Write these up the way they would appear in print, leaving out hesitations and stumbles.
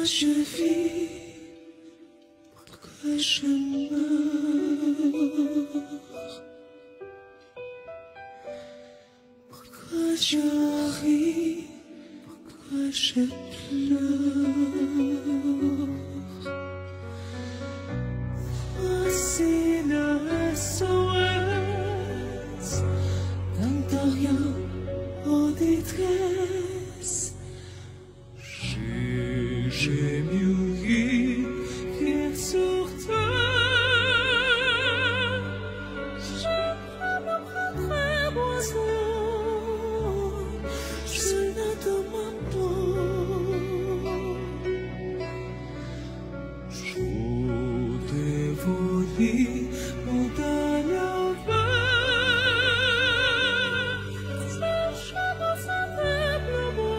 Pourquoi je vis? Pourquoi je meurs? Pourquoi je ris? Pourquoi je pleure? Voici le SOS d'un rien en détresse. J'ai mûri hier sur terre. Je me prendrai oiseau, seul dans ma peau. Je dévolie mon dernier verre. Je me sentais plus beau,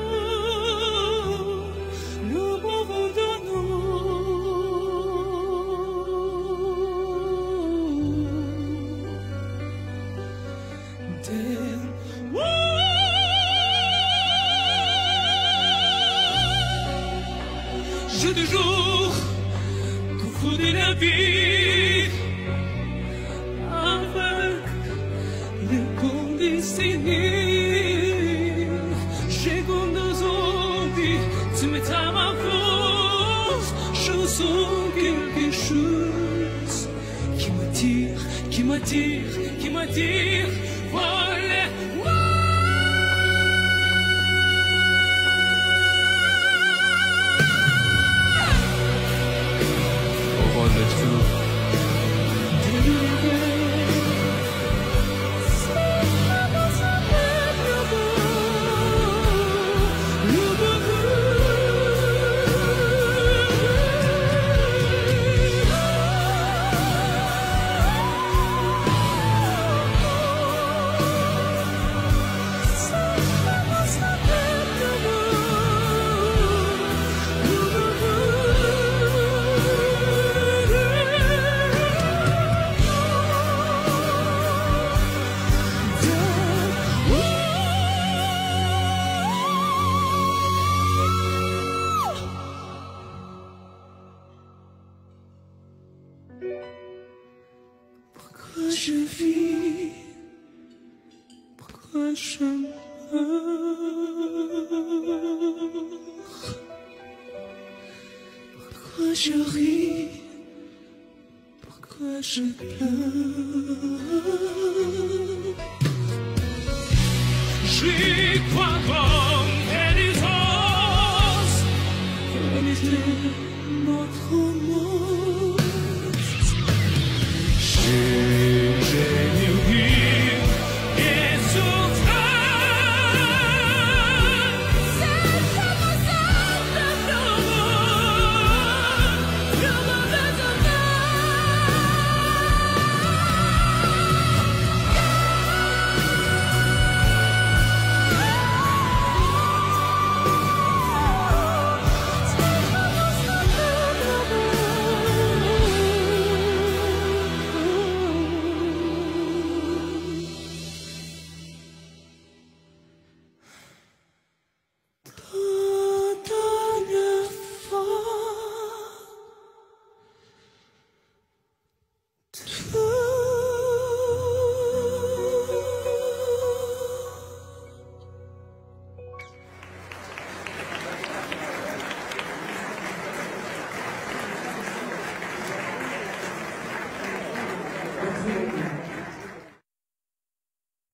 le moment de J'ai toujours confondu la vie avec les condescendés. J'ai comme deux zombies, tu mets à ma force. Je sens quelque chose qui m'attire, qui m'attire, qui m'attire. Voilà. Pourquoi je vis? Pourquoi je meurs? Pourquoi je ris? Pourquoi je pleure? J'y crois comme pénitence, notre mort.